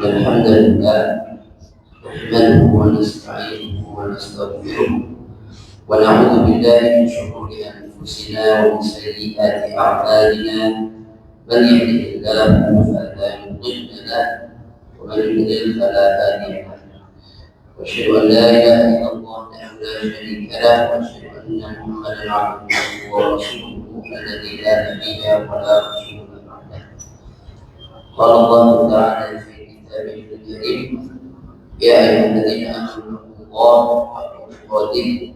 الحمد لله نحمده ونستعينه ونستغفره ونعوذ بالله من شرور انفسنا ومن سيئات اعمالنا من يهده الله فلا مضل له ومن يضلل فلا هادي له واشهد ان لا اله الا الله وحده لا شريك له واشهد ان محمدا عبده ورسوله الذي لا نبي ولا رسول بعده. قال الله تعالى في كتابه الكريم: يا أيها الذين آمنوا اتقوا الله حق تقاته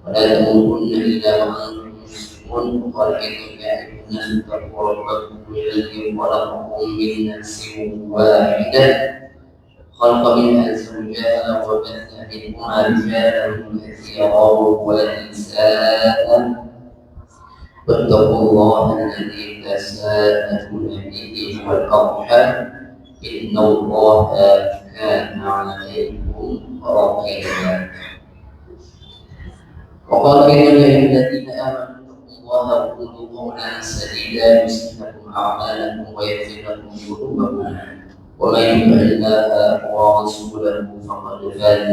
ولا تموتن إلا وأنتم مسلمون. وقال أيضا: يا أيها الناس اتقوا ربكم الذي خلقكم من نفس واحدة خلق منها زوجها وبث منهما رجالا كثيرا ونساء واتقوا الله الذي تساءلون به والأرحام إن الله كان عليكم رقيبا. وقال أيضا: يا أيها الذين آمنوا اتقوا الله وقولوا قولا سديدا يصلح لكم أعمالكم ويغفر لكم ذنوبكم ومن يطع الله ورسوله فقد فاز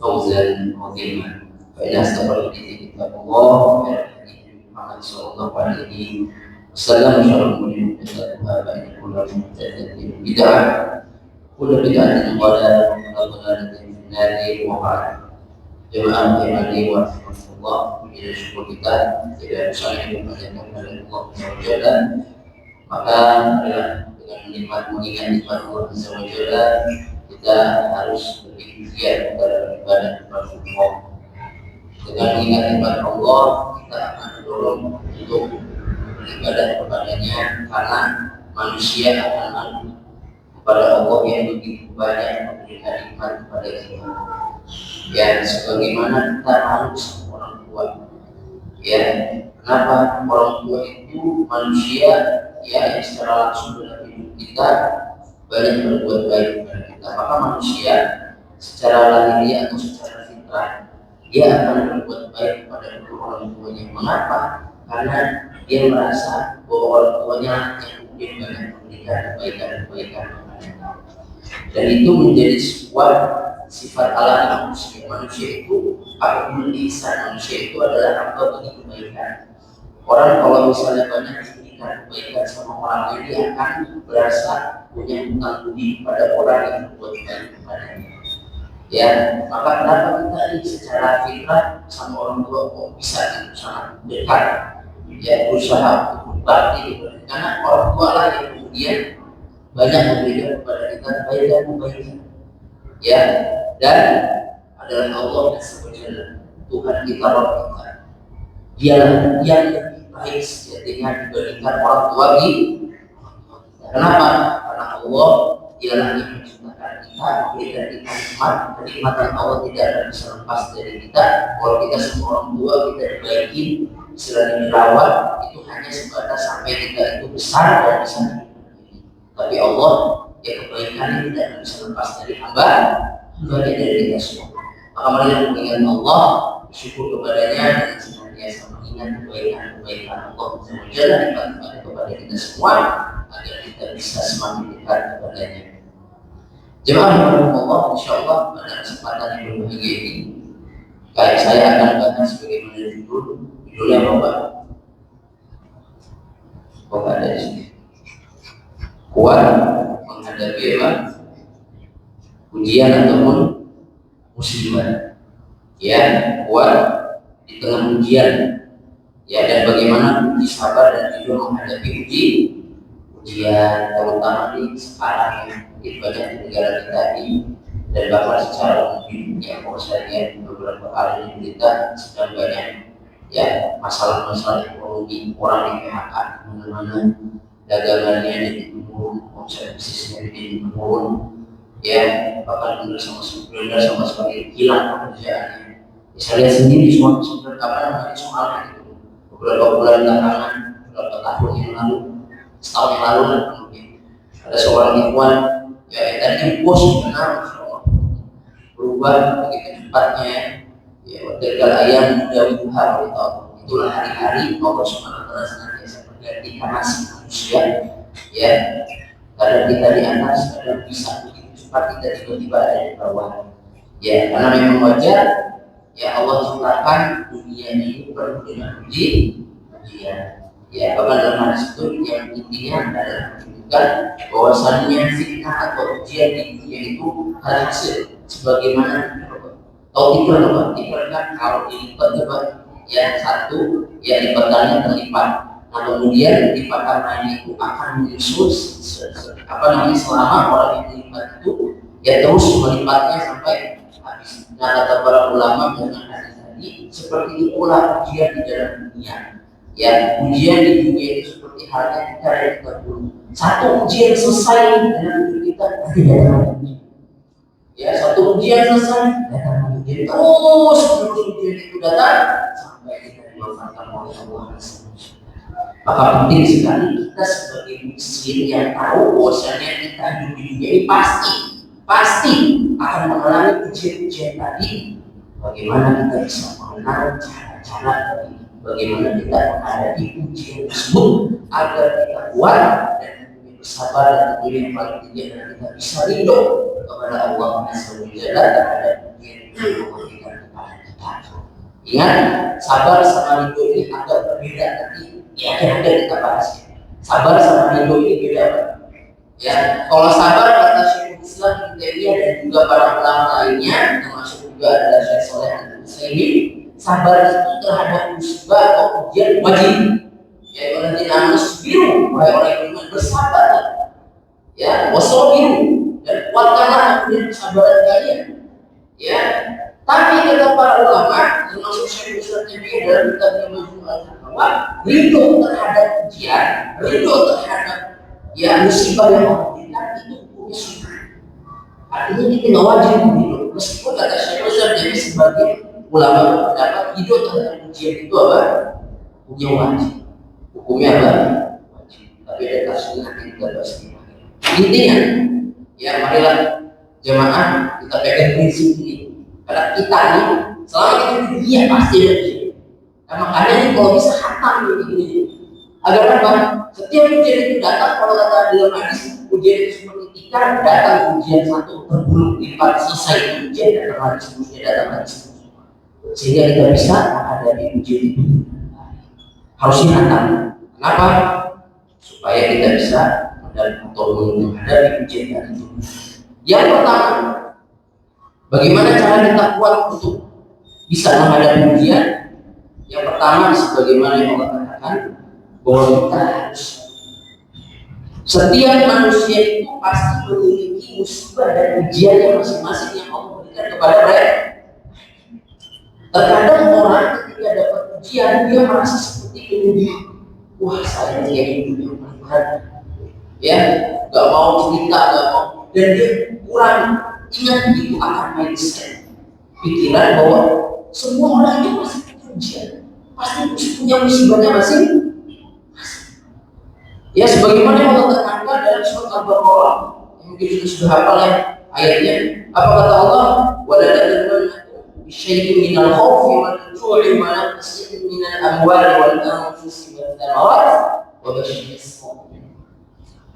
فوزا عظيما. فإن أصدق الحديث كتاب الله وخير الحديث محمد صلى الله عليه وسلم وشر الأمور محدثاتها فإن كل محدثة بدعة كل بدعة ضلالة وكل ضلالة في النار. وبعد. Jemaah imani wa rahmatullah, bila syukur kita tidak bisa dipanjatkan kepada Allah SWT, maka dengan mengingat nikmat Allah SWT, kita harus berikhtiar kepada ibadah kepada Allah. Dengan mengingat nikmat Allah, kita akan mendorong untuk beribadah kepadanya, karena manusia akan malu kepada Allah yang begitu banyak memberikan nikmat kepada kita. Ya, sebagaimana kita malu sama orang tua. Ya, kenapa? Orang tua itu manusia ya yang secara langsung dalam hidup kita banyak berbuat baik kepada kita. Maka manusia secara lahiriah atau secara fitrah dia akan berbuat baik kepada orang tuanya. Mengapa? Karena dia merasa bahwa orang tuanya yang mungkin banyak memberikan kebaikan-kebaikan. Dan itu menjadi sebuah sifat alami manusia itu. Apapun ihsan manusia itu adalah hamba bagi kebaikan. Orang kalau misalnya banyak memberikan kebaikan sama orang lain, dia akan berasa punya hutang budi pada orang yang berbuat baik kepadanya. Ya, maka kenapa kita ini secara fitrah sama orang tua kok bisa sangat dekat, ya berusaha untuk berbakti, karena orang tua lah yang kemudian banyak memberikan kepada kita kebaikan. Ya, dan adalah Allah SWT, Tuhan kita, Rabb kita. Dialah yang lebih baik sejatinya dibandingkan orang tua kita. Kenapa? Karena Allah dialah yang menciptakan kita, memberikan kita nikmat. Kenikmatan Allah tidak akan bisa lepas dari kita. Kalau kita semua orang tua kita dibaiki, selain dirawat, itu hanya sebatas sampai kita itu besar dan bisa hidup. Tapi Allah ya kebaikannya tidak bisa lepas dari hamba dari kita semua. Maka mari mengingat Allah, bersyukur kepadanya dan senantiasa mengingat kebaikan Allah Subhanahu nikmat kepada kita semua agar kita bisa semakin dekat kepadanya. Jemaah Allah, insyaallah pada kesempatan yang berbahagia ini, kayak saya akan bahas bagaimana judulnya apa? Kok ada di sini? Kuat menghadapi apa? Ujian ataupun musibah. Ya, kuat di tengah ujian. Ya, dan bagaimana uji sabar dan juga menghadapi ujian, terutama di sekarang yang banyak di negara kita ini, dan bahkan secara umum ya, kalau saya lihat beberapa kali di berita sedang banyak ya masalah-masalah ekonomi, orang di PHK mana-mana, dagangannya jadi menurun, omset bisnisnya jadi menurun, ya bahkan benar sama sekali hilang pekerjaannya. Saya lihat sendiri soalnya itu beberapa bulan belakangan, beberapa tahun yang lalu, setahun yang lalu mungkin ada seorang ikhwan ya tadi bos benar berubah begitu cepatnya ya tinggal ayam dari Tuhan gitu. Itulah hari-hari Allah Subhanahu wa taala senantiasa berganti nasib manusia ya Kadang kita di atas, kadang bisa begitu cepat kita tiba-tiba ada di bawah. Ya, karena memang wajar. Ya Allah ciptakan dunia ini penuh dengan ujian. Ya, bahkan dalam hadis itu yang intinya adalah menunjukkan bahwasannya fitnah atau ujian di dunia itu hasil sebagaimana kalau tiper kan kalau dilipat coba ya satu ya lipatannya terlipat. Nah kemudian lipatannya itu akan menyusul selama orang yang dilipat itu ya terus melipatnya sampai habis. Nah kata para ulama dengan hadis tadi seperti itulah ujian di dalam dunia. Ya ujian di dunia itu seperti halnya kita yang kita dulu. Satu ujian selesai dengan kita ya satu ujian selesai datang ujian terus ujian itu datang sampai kita dimaafkan oleh Allah. Maka penting sekali kita sebagai muslim yang tahu bahwasanya kita hidup di dunia ini pasti akan mengalami ujian-ujian tadi. Bagaimana kita bisa mengenal cara-cara bagaimana kita menghadapi ujian tersebut agar kita kuat dan bersabar dan tentunya yang paling tinggi adalah kita bisa ridho kepada Allah Subhanahu wa taala terhadap ujian yang diberikan kepada kita. Ingat, sabar sama ridho ini agak berbeda nanti di akhir-akhir kita bahas. Sabar sama ridho ini beda. Ya, kalau sabar kata Syekhul Islam Ibnu Taimiyah dan juga para ulama lainnya, termasuk juga ada Syekh Shalih Al-Utsaimin, sabar itu terhadap musibah atau ujian wajib. Ya, orang tidak musbiru, orang yang beriman bersabar. Ya, wasabiru dan kuatkanlah kemudian kesabaran kalian. Ya, tapi kata para ulama, termasuk Syekhul Islam Ibnu Taimiyah dalam kitabnya Majmu' al-Fatawa, ridho terhadap ujian, ridho terhadap ya musibah yang Allah berikan itu punya sunnah. Artinya kita nggak wajib ridho, meskipun kata Syekhul Islam jadi sebagai ulama berpendapat ridho terhadap ujian itu apa? Punya wajib. Hukumnya apa? Wajib. Tapi ada kasusnya nanti kita bahas. Intinya, ya marilah jemaah kita pegang prinsip ini. Karena kita ini selama kita di dunia pasti ada ujian. Nah, makanya ini kalau bisa hatam begini. Agar apa? Setiap ujian itu datang, kalau kata dalam hadis ujian itu seperti ikan datang ujian satu berbulu lipat selesai ujian datang lagi seterusnya datang lagi sehingga kita bisa menghadapi ujian itu. Harusnya hatam. Kenapa? Supaya kita bisa menghadapi ujian itu. Yang pertama, bagaimana cara kita kuat untuk bisa menghadapi ujian? Yang pertama, sebagaimana yang Allah katakan, bahwa kita harus setiap manusia itu pasti memiliki musibah dan ujian yang masing-masing yang Allah berikan kepada mereka. Terkadang orang ketika dapat ujian dia merasa seperti ini, wah saya kayak hidup yang paling berat, ya nggak mau cerita, nggak mau, dan dia kurang ingat itu akan mindset pikiran bahwa semua orang itu pasti punya ujian, pasti punya musibahnya masing. Ya sebagaimana yang Allah tekankan dalam surat Al-Baqarah yang mungkin kita sudah hafal ya ayatnya. Apa kata Allah? Wa la tadrunna bisyai'in minal khawfi wal ju'i wa naqsin minal amwali wal anfusi wat thamarat wa basyiril sabirin.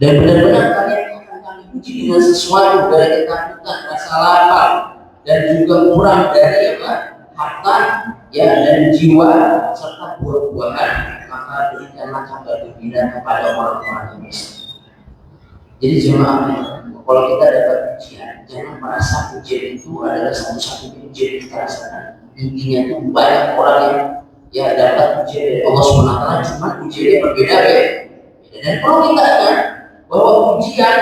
Dan benar-benar kalian akan kami uji dengan sesuatu dari ketakutan, rasa lapar dan juga kurang dari apa? Harta ya dan jiwa serta buah-buahan. Maka berikanlah kabar gembira kepada orang-orang yang miskin. Jadi jemaah, kalau kita dapat ujian, jangan merasa ujian itu adalah satu-satunya ujian yang kita rasakan. Intinya itu banyak orang yang ya dapat ujian dari Allah SWT, cuma ujiannya berbeda ya. Dan kalau kita ingat bahwa ujian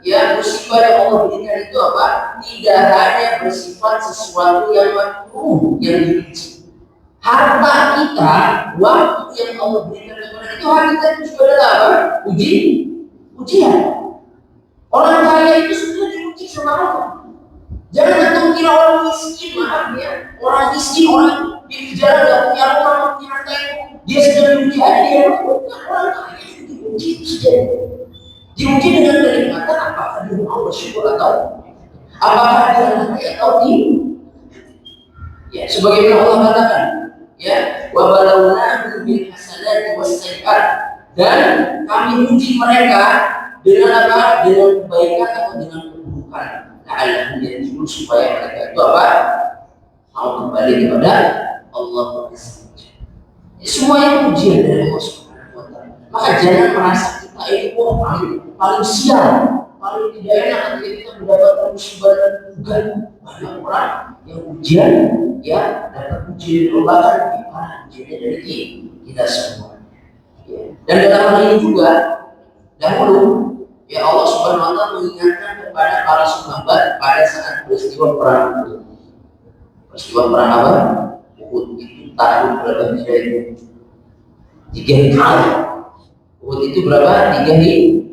ya musibah yang Allah berikan itu apa? Tidak hanya bersifat sesuatu yang makruh, yang dibenci. Harta kita, waktu yang Allah berikan kepada itu, harta kita itu juga adalah apa? Ujian. Orang kaya itu sudah diuji sama Allah. Jangan antum kira orang miskin, maaf ya. Orang miskin, orang di jalan gak punya rumah, gak punya harta itu, dia sedang diuji aja dia. Orang kaya itu diuji saja. Diuji dengan kenikmatan apakah dia mau bersyukur atau apakah dia nanti atau tidak. Ya, sebagaimana Allah katakan. Ya, wa balawnahum bil hasanati was sayyi'at, dan kami uji mereka Dengan apa? Dengan kebaikan atau dengan keburukan. La'allahum yarji'un, supaya mereka itu apa? Mau kembali kepada Allah. Semuanya ujian dari Allah Subhanahu wa Ta'ala. Maka jangan merasa kita itu paling sial, paling tidak enak ketika kita mendapatkan musibah dan ujian. Banyak orang yang ujian, ya dapat ujian bahkan lebih parah ujiannya dari kita semua. Ya. Dan dalam hal ini juga dahulu, ya Allah Subhanahu wa Ta'ala mengingatkan kepada para sahabat pada saat peristiwa perang Uhud. Peristiwa perang apa? Uhud itu tahun berapa Hijriah itu? 3 Hijriah. Uhud itu berapa? 3 Hijriah.